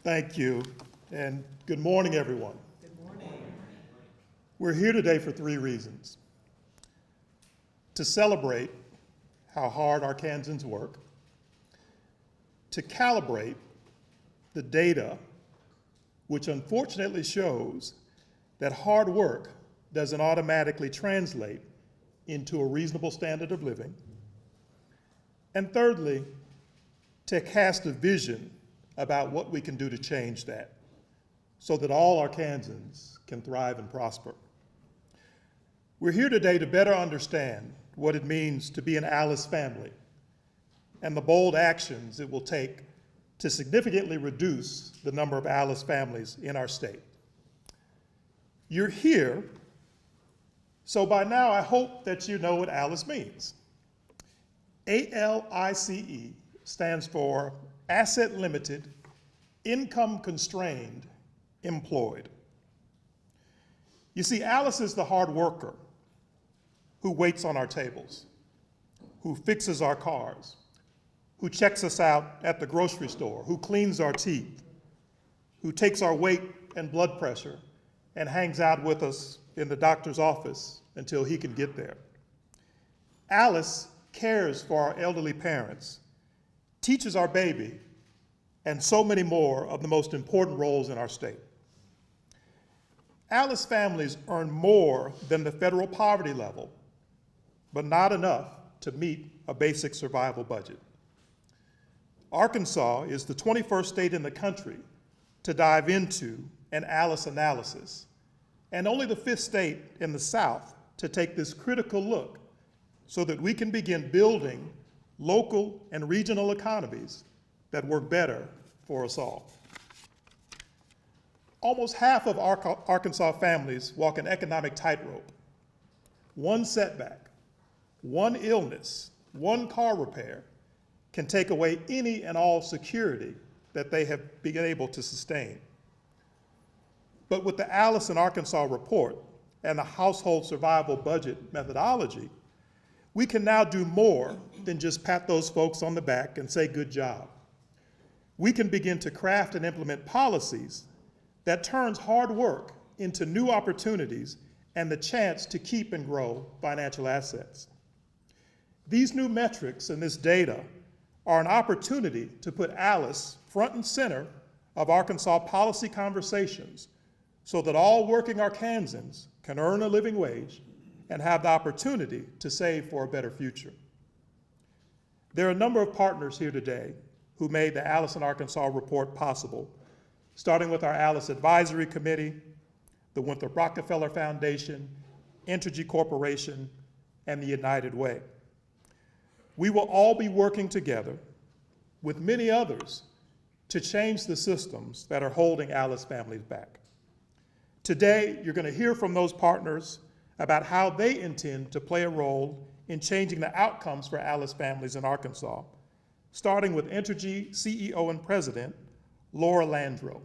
Thank you, and good morning, everyone. Good morning. We're here today for three reasons. To celebrate how hard Arkansans work, to calibrate the data, which unfortunately shows that hard work doesn't automatically translate into a reasonable standard of living, and thirdly, to cast a vision about what we can do to change that so that all Arkansans can thrive and prosper. We're here today to better understand what it means to be an Alice family and the bold actions it will take to significantly reduce the number of Alice families in our state. You're here, so by now I hope that you know what ALICE means. ALICE stands for Asset Limited, Income Constrained, Employed. You see, Alice is the hard worker who waits on our tables, who fixes our cars, who checks us out at the grocery store, who cleans our teeth, who takes our weight and blood pressure and hangs out with us in the doctor's office until he can get there. Alice cares for our elderly parents, teaches our baby, and so many more of the most important roles in our state. Alice families earn more than the federal poverty level, but not enough to meet a basic survival budget. Arkansas is the 21st state in the country to dive into an ALICE analysis, and only the 5th state in the South to take this critical look so that we can begin building local and regional economies that work better for us all. Almost half of Arkansas families walk an economic tightrope. One setback, one illness, one car repair can take away any and all security that they have been able to sustain. But with the ALICE in Arkansas report and the household survival budget methodology, we can now do more than just pat those folks on the back and say, good job. We can begin to craft and implement policies that turns hard work into new opportunities and the chance to keep and grow financial assets. These new metrics and this data are an opportunity to put ALICE front and center of Arkansas policy conversations so that all working Arkansans can earn a living wage and have the opportunity to save for a better future. There are a number of partners here today who made the ALICE in Arkansas report possible, starting with our ALICE Advisory Committee, the Winthrop Rockefeller Foundation, Entergy Corporation, and the United Way. We will all be working together with many others to change the systems that are holding ALICE families back. Today, you're going to hear from those partners about how they intend to play a role in changing the outcomes for ALICE families in Arkansas, starting with Entergy CEO and President, Laura Landro.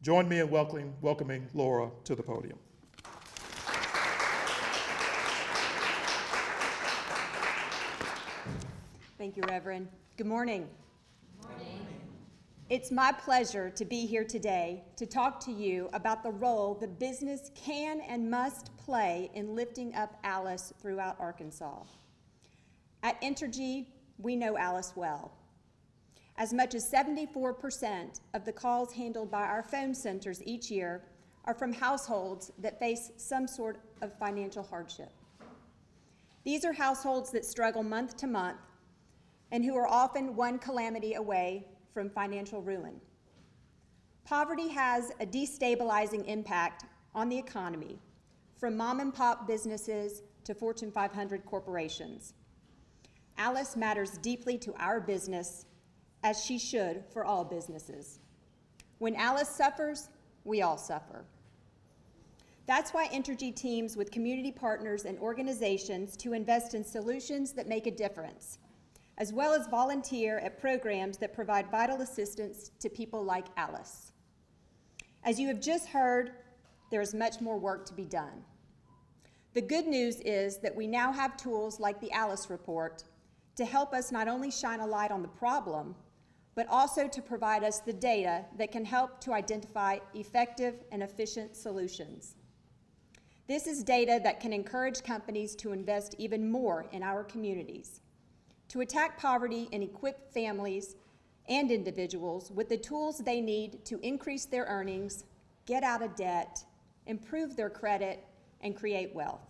Join me in welcoming Laura to the podium. Thank you, Reverend. Good morning. Good morning. It's my pleasure to be here today to talk to you about the role that business can and must play in lifting up ALICE throughout Arkansas. At Entergy, we know ALICE well. As much as 74% of the calls handled by our phone centers each year are from households that face some sort of financial hardship. These are households that struggle month to month and who are often one calamity away from financial ruin. Poverty has a destabilizing impact on the economy, from mom and pop businesses to Fortune 500 corporations. ALICE matters deeply to our business, as she should for all businesses. When ALICE suffers, we all suffer. That's why Entergy teams with community partners and organizations to invest in solutions that make a difference, as well as volunteer at programs that provide vital assistance to people like ALICE. As you have just heard, there is much more work to be done. The good news is that we now have tools like the ALICE report to help us not only shine a light on the problem, but also to provide us the data that can help to identify effective and efficient solutions. This is data that can encourage companies to invest even more in our communities, to attack poverty and equip families and individuals with the tools they need to increase their earnings, get out of debt, improve their credit, and create wealth.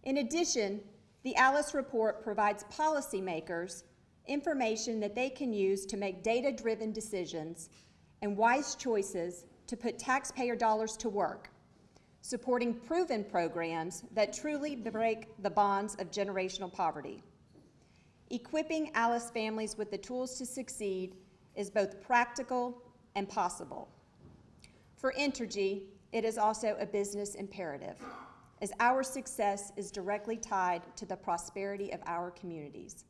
In addition, the ALICE report provides policymakers information that they can use to make data-driven decisions and wise choices to put taxpayer dollars to work, supporting proven programs that truly break the bonds of generational poverty. Equipping ALICE families with the tools to succeed is both practical and possible. For Entergy, it is also a business imperative, as our success is directly tied to the prosperity of our communities.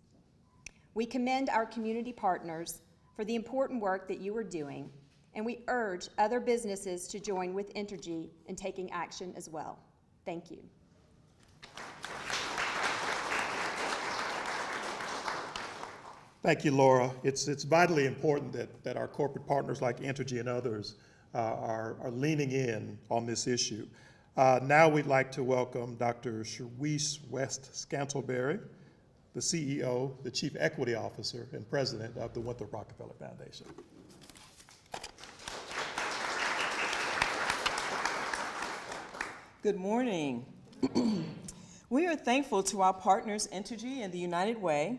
We commend our community partners for the important work that you are doing, and we urge other businesses to join with Entergy in taking action as well. Thank you. Thank you, Laura. It's vitally important that our corporate partners like Entergy and others are leaning in on this issue. Now we'd like to welcome Dr. Sherweese West Scantleberry, the CEO, the Chief Equity Officer, and President of the Winthrop Rockefeller Foundation. Good morning. We are thankful to our partners, Entergy and the United Way,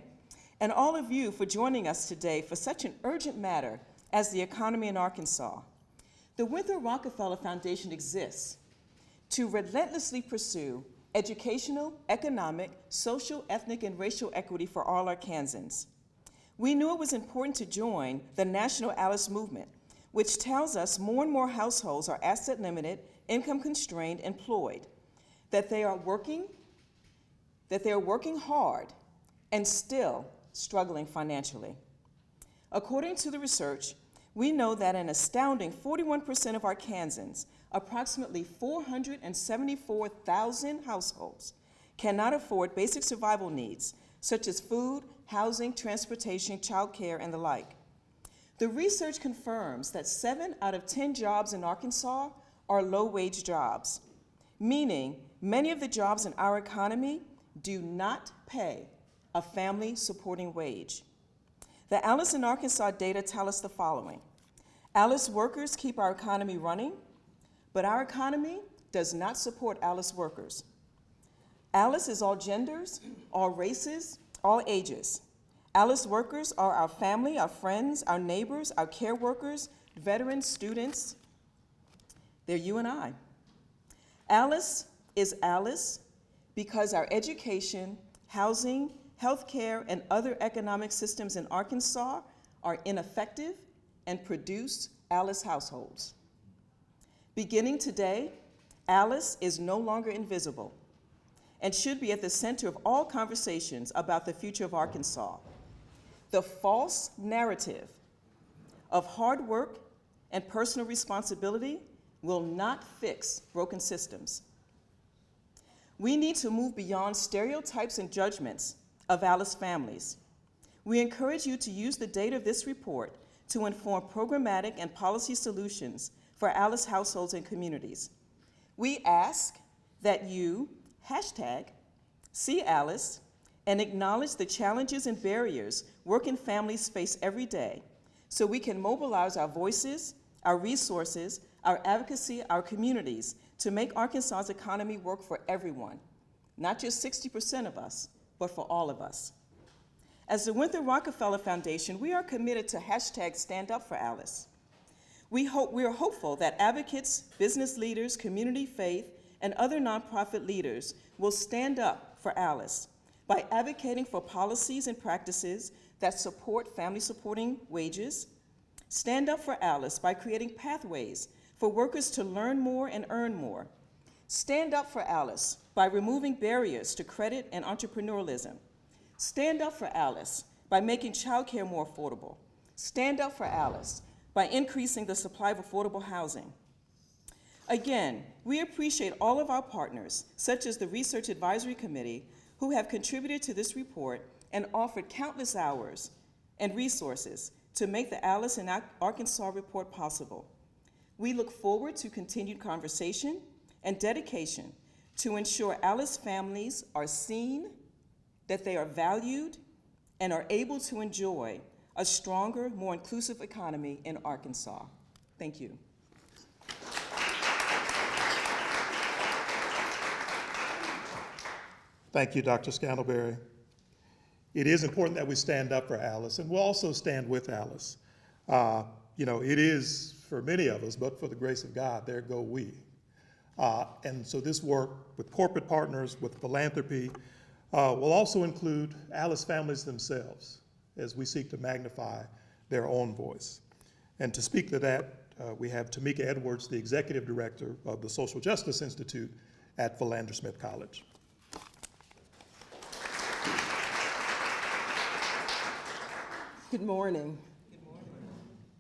and all of you for joining us today for such an urgent matter as the economy in Arkansas. The Winthrop Rockefeller Foundation exists to relentlessly pursue educational, economic, social, ethnic, and racial equity for all Arkansans. We knew it was important to join the national ALICE movement, which tells us more and more households are asset limited, income constrained, employed, that they are working hard and still struggling financially. According to the research, we know that an astounding 41% of Arkansans, approximately 474,000 households, cannot afford basic survival needs such as food, housing, transportation, childcare, and the like. The research confirms that 7 out of 10 jobs in Arkansas are low-wage jobs, meaning many of the jobs in our economy do not pay a family-supporting wage. The ALICE in Arkansas data tell us the following. ALICE workers keep our economy running, but our economy does not support ALICE workers. ALICE is all genders, all races, all ages. ALICE workers are our family, our friends, our neighbors, our care workers, veterans, students. They're you and I. ALICE is ALICE because our education, housing, healthcare, and other economic systems in Arkansas are ineffective and produce ALICE households. Beginning today, ALICE is no longer invisible and should be at the center of all conversations about the future of Arkansas. The false narrative of hard work and personal responsibility will not fix broken systems. We need to move beyond stereotypes and judgments of ALICE families. We encourage you to use the data of this report to inform programmatic and policy solutions for ALICE households and communities. We ask that you #SeeALICE and acknowledge the challenges and barriers working families face every day so we can mobilize our voices, our resources, our advocacy, our communities to make Arkansas's economy work for everyone, not just 60% of us, but for all of us. As the Winthrop Rockefeller Foundation, we are committed to #StandUpForALICE. We are hopeful that advocates, business leaders, community faith, and other nonprofit leaders will stand up for ALICE by advocating for policies and practices that support family-supporting wages. Stand up for ALICE by creating pathways for workers to learn more and earn more. Stand up for ALICE by removing barriers to credit and entrepreneurialism. Stand up for ALICE by making childcare more affordable. Stand up for ALICE by increasing the supply of affordable housing. Again, we appreciate all of our partners, such as the Research Advisory Committee, who have contributed to this report and offered countless hours and resources to make the Alice in Arkansas report possible. We look forward to continued conversation and dedication to ensure Alice families are seen, that they are valued, and are able to enjoy a stronger, more inclusive economy in Arkansas. Thank you. Thank you, Dr. Scantlebury. It is important that we stand up for Alice, and we'll also stand with Alice. It is for many of us, but for the grace of God, there go we. And so this work with corporate partners, with philanthropy, will also include Alice families themselves as we seek to magnify their own voice. And to speak to that, we have Tamika Edwards, the Executive Director of the Social Justice Institute at Philander Smith College. Good morning. Good morning.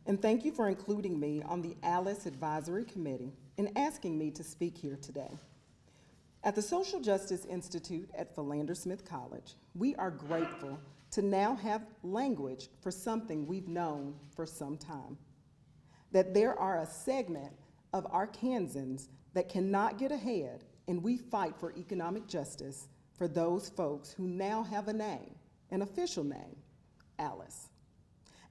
And thank you for including me on the Alice Advisory Committee and asking me to speak here today. At the Social Justice Institute at Philander Smith College, we are grateful to now have language for something we've known for some time. That there are a segment of Arkansans that cannot get ahead, and we fight for economic justice for those folks who now have a name, an official name, Alice.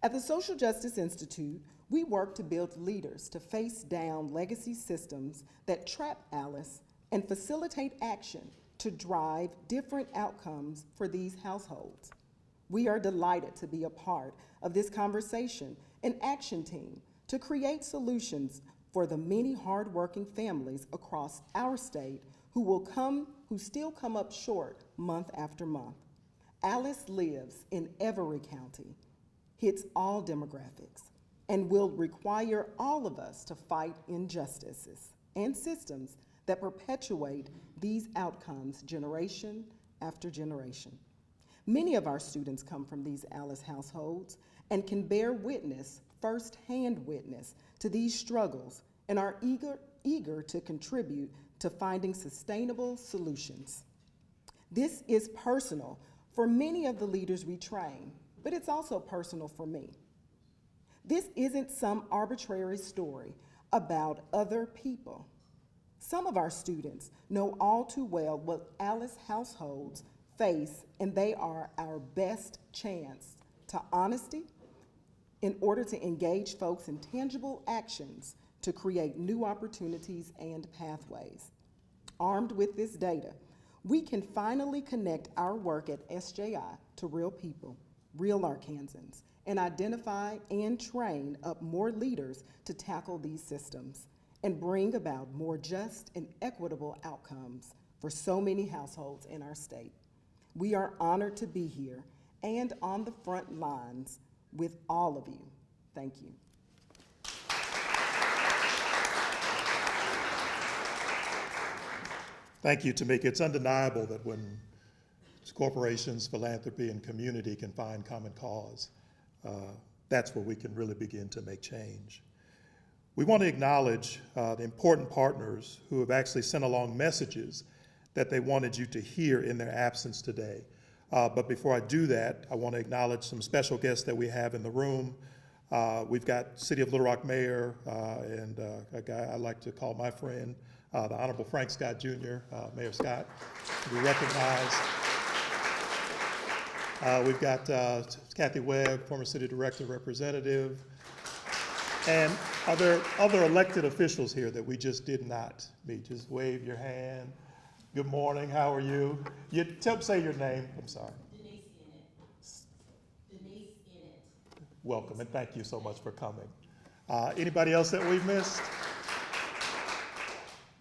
At the Social Justice Institute, we work to build leaders to face down legacy systems that trap Alice and facilitate action to drive different outcomes for these households. We are delighted to be a part of this conversation and action team to create solutions for the many hardworking families across our state who still come up short month after month. Alice lives in every county, hits all demographics, and will require all of us to fight injustices and systems that perpetuate these outcomes generation after generation. Many of our students come from these Alice households and can bear witness, firsthand witness, to these struggles and are eager to contribute to finding sustainable solutions. This is personal for many of the leaders we train, but it's also personal for me. This isn't some arbitrary story about other people. Some of our students know all too well what Alice households face, and they are our best chance to honesty in order to engage folks in tangible actions to create new opportunities and pathways. Armed with this data, we can finally connect our work at SJI to real people, real Arkansans, and identify and train up more leaders to tackle these systems and bring about more just and equitable outcomes for so many households in our state. We are honored to be here and on the front lines with all of you. Thank you. Thank you, Tamika. It's undeniable that when corporations, philanthropy, and community can find common cause, that's where we can really begin to make change. We want to acknowledge the important partners who have actually sent along messages that they wanted you to hear in their absence today. But before I do that, I want to acknowledge some special guests that we have in the room. We've got City of Little Rock Mayor and a guy I like to call my friend, the Honorable Frank Scott Jr., Mayor Scott, to be recognized. We've got Kathy Webb, former City Director Representative. And are there other elected officials here that we just did not meet? Just wave your hand. Good morning, how are you? Say your name, I'm sorry. Denise Innit. Welcome, and thank you so much for coming. Anybody else that we've missed?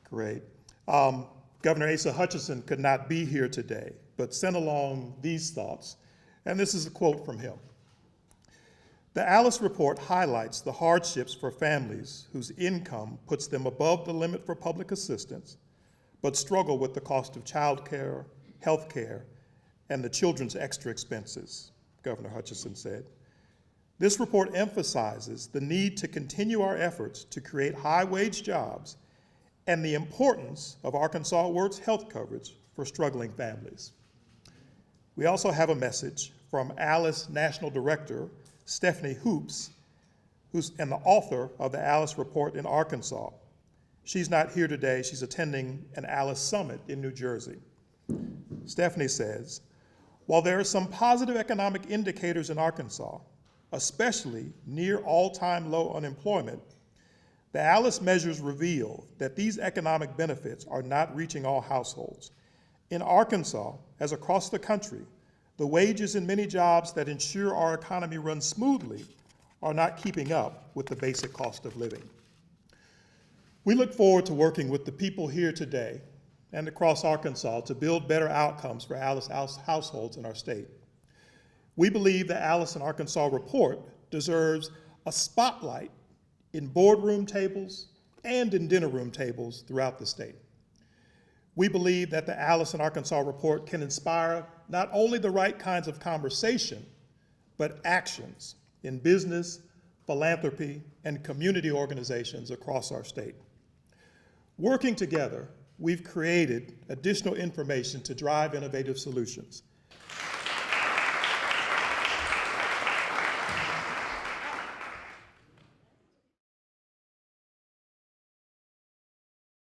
Great. Governor Asa Hutchinson could not be here today, but sent along these thoughts, and this is a quote from him. The Alice report highlights the hardships for families whose income puts them above the limit for public assistance, but struggle with the cost of childcare, health care, and the children's extra expenses, Governor Hutchinson said. This report emphasizes the need to continue our efforts to create high-wage jobs and the importance of Arkansas Works health coverage for struggling families. We also have a message from Alice National Director Stephanie Hoops, who's and the author of the Alice Report in Arkansas. She's not here today. She's attending an Alice Summit in New Jersey. Stephanie says, while there are some positive economic indicators in Arkansas, especially near all-time low unemployment, the Alice measures reveal that these economic benefits are not reaching all households. In Arkansas, as across the country, the wages in many jobs that ensure our economy runs smoothly are not keeping up with the basic cost of living. We look forward to working with the people here today and across Arkansas to build better outcomes for Alice households in our state. We believe the Alice in Arkansas report deserves a spotlight in boardroom tables and in dinner room tables throughout the state. We believe that the Alice in Arkansas report can inspire not only the right kinds of conversation, but actions in business, philanthropy, and community organizations across our state. Working together, we've created additional information to drive innovative solutions.